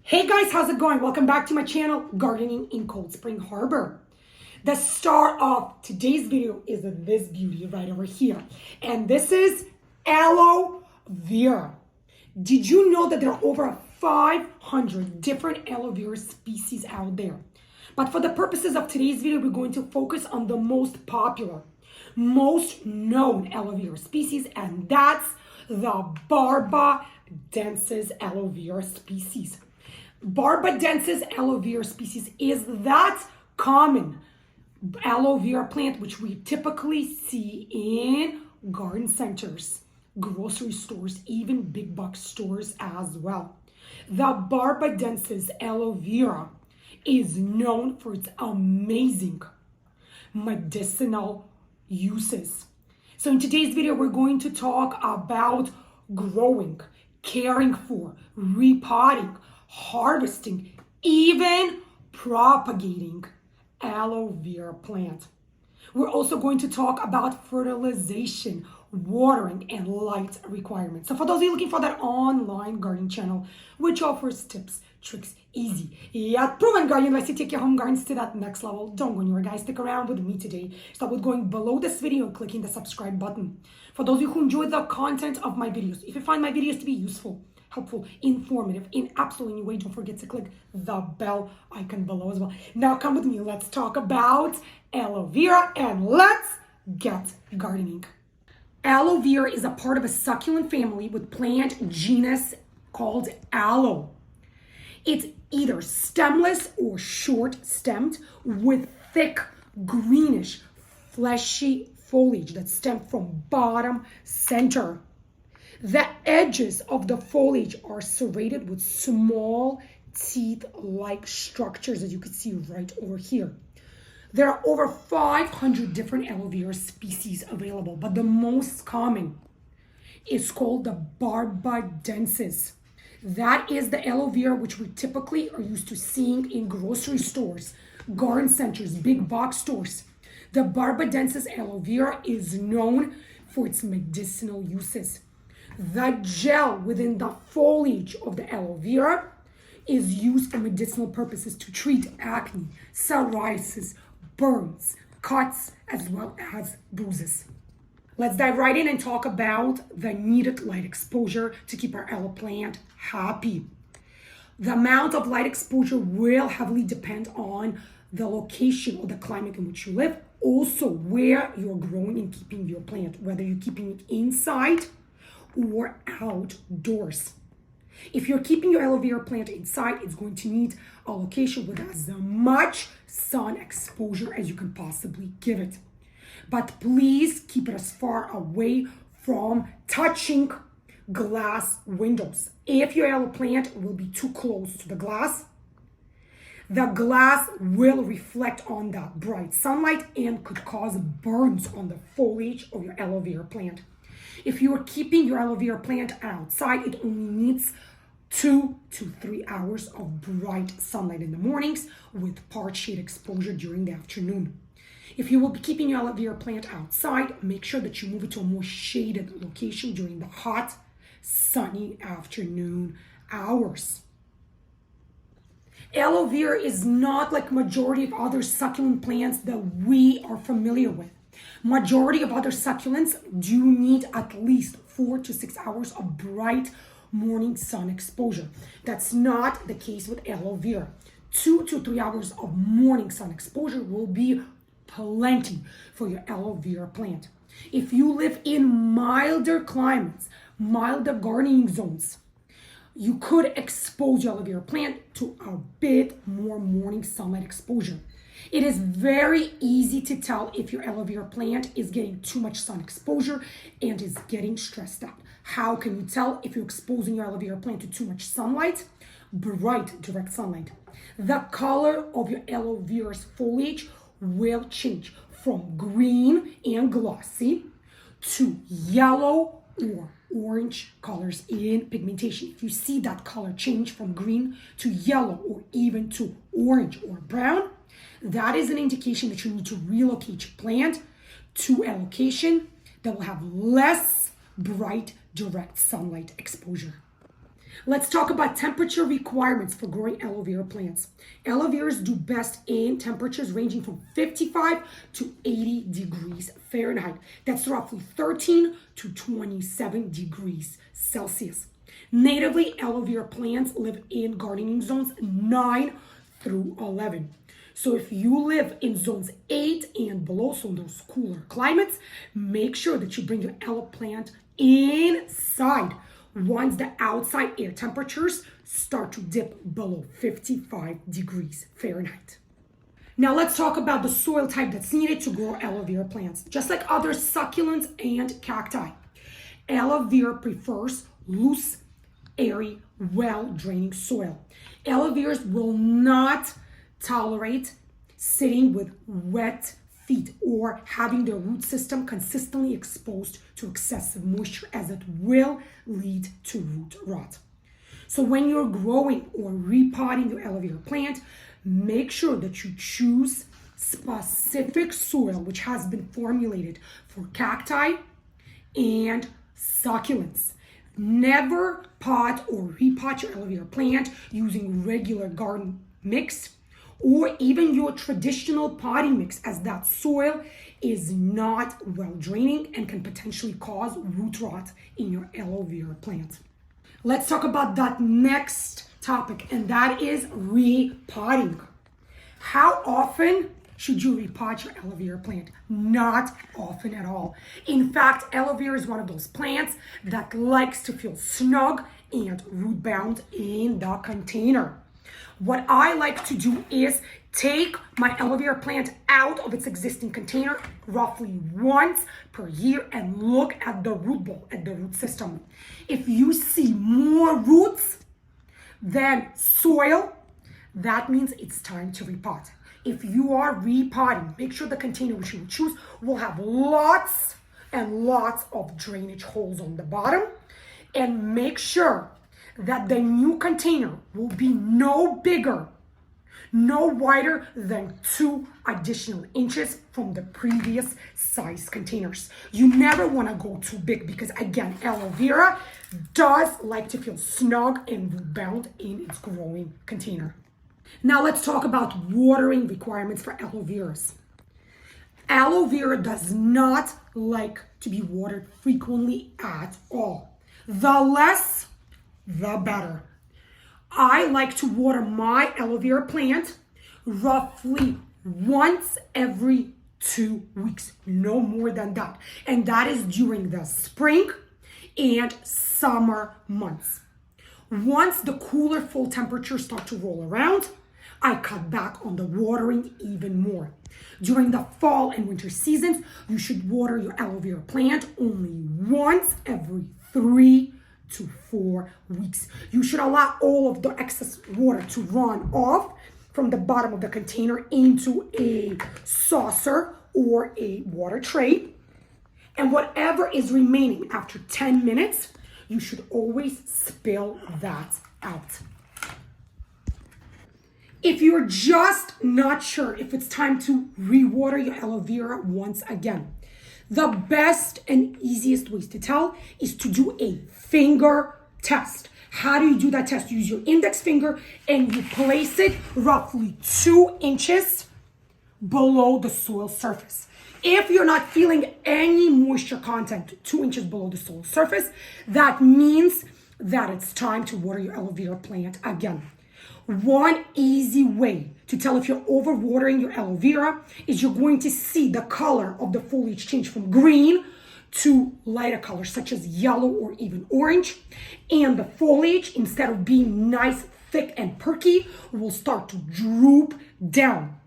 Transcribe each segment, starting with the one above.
Hey guys, how's it going? Welcome back to my channel, Gardening in Cold Spring Harbor. The star of today's video is this beauty right over here. And this is Aloe Vera. Did you know that there are over 500 different aloe vera species out there? But for the purposes of today's video, we're going to focus on the most popular, most known aloe vera species, and that's the Barbadensis aloe vera species. Barbadensis aloe vera species is that common aloe vera plant which we typically see in garden centers, grocery stores, even big box stores as well. The Barbadensis aloe vera is known for its amazing medicinal uses. So in today's video, we're going to talk about growing, caring for, repotting, harvesting, even propagating aloe vera plant. We're also going to talk about fertilization, watering, and light requirements. So for those of you looking for that online gardening channel, which offers tips, tricks, easy, yet proven gardening advice to take your home gardens to that next level, don't go anywhere, guys. Stick around with me today. Start with going below this video and clicking the subscribe button. For those of you who enjoy the content of my videos, if you find my videos to be useful, helpful, informative, in absolutely any way, don't forget to click the bell icon below as well. Now come with me, let's talk about aloe vera and let's get gardening. Aloe vera is a part of a succulent family with plant genus called aloe. It's either stemless or short-stemmed with thick, greenish, fleshy foliage that stems from bottom center. The edges of the foliage are serrated with small teeth-like structures, as you can see right over here. There are over 500 different aloe vera species available, but the most common is called the Barbadensis. That is the aloe vera which we typically are used to seeing in grocery stores, garden centers, big box stores. The Barbadensis aloe vera is known for its medicinal uses. The gel within the foliage of the aloe vera is used for medicinal purposes to treat acne, psoriasis, burns, cuts, as well as bruises. Let's dive right in and talk about the needed light exposure to keep our aloe plant happy. The amount of light exposure will heavily depend on the location or the climate in which you live, also where you're growing and keeping your plant, whether you're keeping it inside or outdoors. If you're keeping your aloe vera plant inside, it's going to need a location with as much sun exposure as you can possibly give it. But please keep it as far away from touching glass windows. If your aloe plant will be too close to the glass will reflect on that bright sunlight and could cause burns on the foliage of your aloe vera plant. If you are keeping your aloe vera plant outside, it only needs 2 to 3 hours of bright sunlight in the mornings with part shade exposure during the afternoon. If you will be keeping your aloe vera plant outside, make sure that you move it to a more shaded location during the hot, sunny afternoon hours. Aloe vera is not like majority of other succulent plants that we are familiar with. Majority of other succulents do need at least 4 to 6 hours of bright morning sun exposure. That's not the case with aloe vera. 2 to 3 hours of morning sun exposure will be plenty for your aloe vera plant. If you live in milder climates, milder gardening zones, you could expose your aloe vera plant to a bit more morning sunlight exposure. It is very easy to tell if your aloe vera plant is getting too much sun exposure and is getting stressed out. How can you tell if you're exposing your aloe vera plant to too much sunlight? Bright direct sunlight. The color of your aloe vera's foliage will change from green and glossy to yellow or orange colors in pigmentation. If you see that color change from green to yellow or even to orange or brown, that is an indication that you need to relocate your plant to a location that will have less bright direct sunlight exposure. Let's talk about temperature requirements for growing aloe vera plants. Aloe veras do best in temperatures ranging from 55 to 80 degrees Fahrenheit. That's roughly 13 to 27 degrees Celsius. Natively, aloe vera plants live in gardening zones 9 through 11. So if you live in zones 8 and below, so those cooler climates, make sure that you bring your aloe plant inside once the outside air temperatures start to dip below 55 degrees Fahrenheit. Now let's talk about the soil type that's needed to grow aloe vera plants. Just like other succulents and cacti, aloe vera prefers loose, airy, well-draining soil. Aloe veras will not tolerate sitting with wet feet or having their root system consistently exposed to excessive moisture, as it will lead to root rot. So when you're growing or repotting your aloe vera plant, make sure that you choose specific soil which has been formulated for cacti and succulents. Never pot or repot your aloe vera plant using regular garden mix or even your traditional potting mix, as that soil is not well draining and can potentially cause root rot in your aloe vera plant. Let's talk about that next topic, and that is repotting. How often should you repot your aloe vera plant? Not often at all. In fact, aloe vera is one of those plants that likes to feel snug and root bound in the container. What I like to do is take my aloe vera plant out of its existing container roughly once per year and look at the root ball, at the root system. If you see more roots than soil, that means it's time to repot. If you are repotting, make sure the container which you choose will have lots and lots of drainage holes on the bottom, and make sure that the new container will be no bigger, no wider than 2 additional inches from the previous size containers. You never want to go too big because, again, aloe vera does like to feel snug and root bound in its growing container. Now let's talk about watering requirements for aloe veras. Aloe vera does not like to be watered frequently at all. The less, the better. I like to water my aloe vera plant roughly once every 2 weeks, no more than that. And that is during the spring and summer months. Once the cooler fall temperatures start to roll around, I cut back on the watering even more. During the fall and winter seasons, you should water your aloe vera plant only once every 3 to 4 weeks. You should allow all of the excess water to run off from the bottom of the container into a saucer or a water tray. And whatever is remaining after 10 minutes, you should always spill that out. If you're just not sure if it's time to rewater your aloe vera once again, the best and easiest ways to tell is to do a finger test. How do you do that test? You use your index finger and you place it roughly 2 inches below the soil surface. If you're not feeling any moisture content 2 inches below the soil surface, that means that it's time to water your aloe vera plant again. One easy way to tell if you're overwatering your aloe vera is you're going to see the color of the foliage change from green to lighter colors such as yellow or even orange. And the foliage, instead of being nice, thick, and perky, will start to droop down.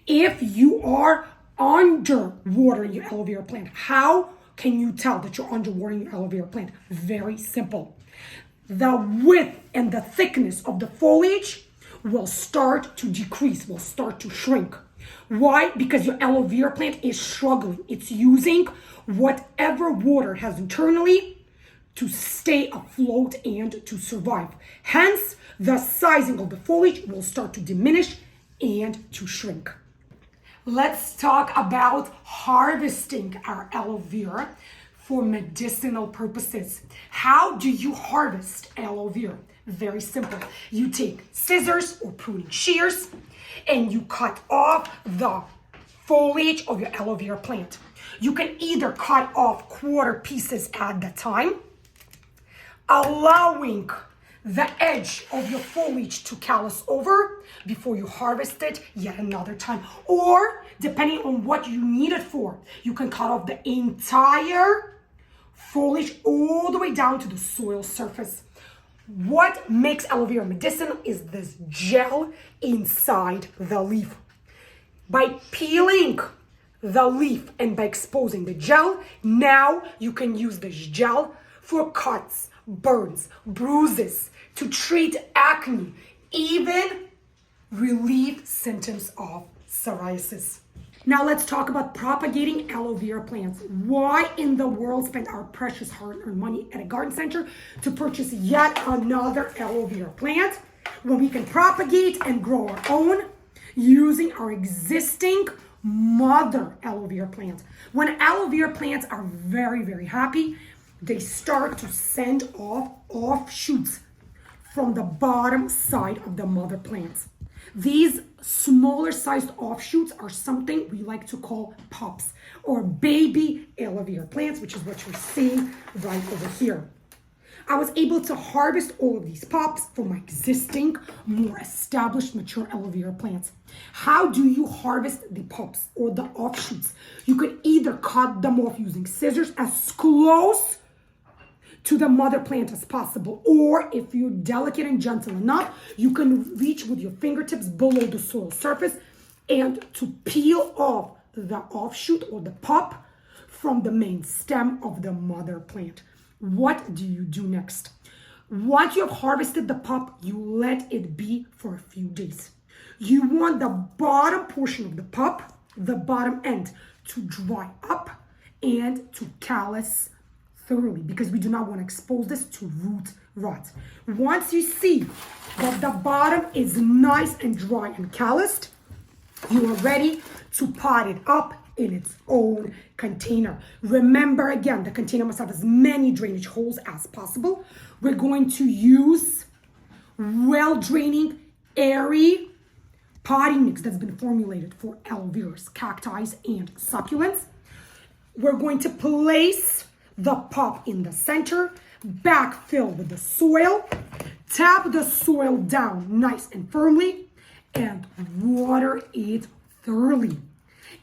If you are underwatering your aloe vera plant, how can you tell that you're underwatering your aloe vera plant? Very simple. The width and the thickness of the foliage will start to decrease, will start to shrink. Why? Because your aloe vera plant is struggling. It's using whatever water it has internally to stay afloat and to survive. Hence, the sizing of the foliage will start to diminish and to shrink. Let's talk about harvesting our aloe vera for medicinal purposes. How do you harvest aloe vera? Very simple. You take scissors or pruning shears and you cut off the foliage of your aloe vera plant. You can either cut off quarter pieces at the time, allowing the edge of your foliage to callus over before you harvest it yet another time. Or, depending on what you need it for, you can cut off the entire foliage all the way down to the soil surface. What makes aloe vera medicinal is this gel inside the leaf. By peeling the leaf and by exposing the gel, now you can use this gel for cuts, burns, bruises, to treat acne, even relieve symptoms of psoriasis. Now let's talk about propagating aloe vera plants. Why in the world spend our precious hard-earned money at a garden center to purchase yet another aloe vera plant when we can propagate and grow our own using our existing mother aloe vera plants? When aloe vera plants are very, very happy, they start to send off offshoots from the bottom side of the mother plants. These smaller sized offshoots are something we like to call pups or baby aloe vera plants, which is what you're seeing right over here. I was able to harvest all of these pups from my existing, more established, mature aloe vera plants. How do you harvest the pups or the offshoots? You can either cut them off using scissors as close to the mother plant as possible, or if you're delicate and gentle enough, you can reach with your fingertips below the soil surface and to peel off the offshoot or the pup from the main stem of the mother plant. What do you do next? Once you have harvested the pup, you let it be for a few days. You want the bottom portion of the pup, the bottom end, to dry up and to callus thoroughly, because we do not want to expose this to root rot. Once you see that the bottom is nice and dry and calloused, you are ready to pot it up in its own container. Remember, again, the container must have as many drainage holes as possible. We're going to use well-draining, airy potting mix that's been formulated for aloe veras, cacti, and succulents. We're going to place the pot in the center, backfill with the soil, tap the soil down nice and firmly, and water it thoroughly.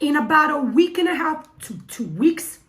In about a week and a half to 2 weeks,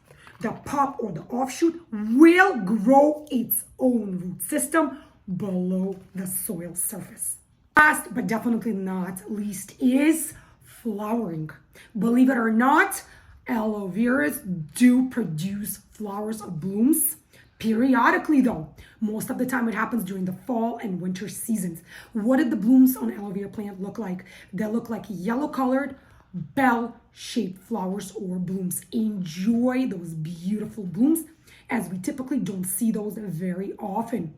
the pop or the offshoot will grow its own root system below the soil surface. Last but definitely not least is flowering. Believe it or not, aloe veras do produce flowers or blooms periodically though. Most of the time it happens during the fall and winter seasons. What did the blooms on aloe vera plant look like? They look like yellow colored, bell-shaped flowers or blooms. Enjoy those beautiful blooms, as we typically don't see those very often.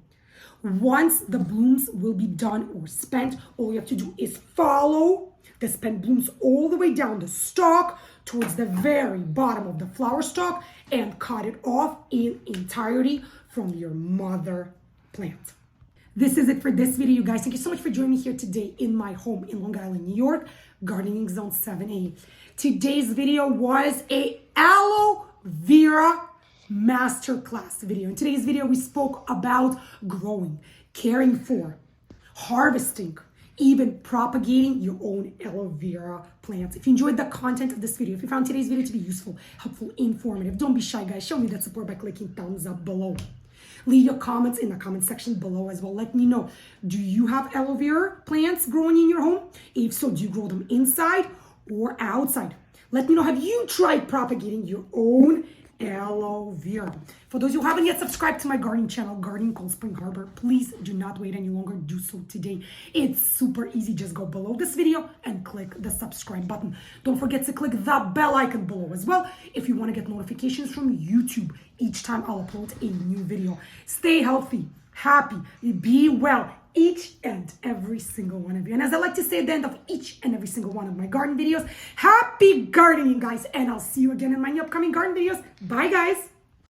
Once the blooms will be done or spent, all you have to do is follow the spent blooms all the way down the stalk towards the very bottom of the flower stalk and cut it off in entirety from your mother plant. This is it for this video, guys. Thank you so much for joining me here today in my home in Long Island, New York, Gardening Zone 7A. Today's video was a aloe vera masterclass video. In today's video, we spoke about growing, caring for, harvesting, even propagating your own aloe vera plants. If you enjoyed the content of this video, if you found today's video to be useful, helpful, informative, don't be shy, guys. Show me that support by clicking thumbs up below. Leave your comments in the comment section below as well. Let me know, do you have aloe vera plants growing in your home? If so, do you grow them inside or outside? Let me know, have you tried propagating your own aloe vera? For those who haven't yet subscribed to my gardening channel, Gardening Cold Spring Harbor, please do not wait any longer. Do so today. It's super easy. Just go below this video and click the subscribe button. Don't forget to click the bell icon below as well if you want to get notifications from YouTube each time I'll upload a new video. Stay healthy, happy, be well, each and every single one of you. And as I like to say at the end of each and every single one of my garden videos, happy gardening, guys, and I'll see you again in my new upcoming garden videos. Bye, guys.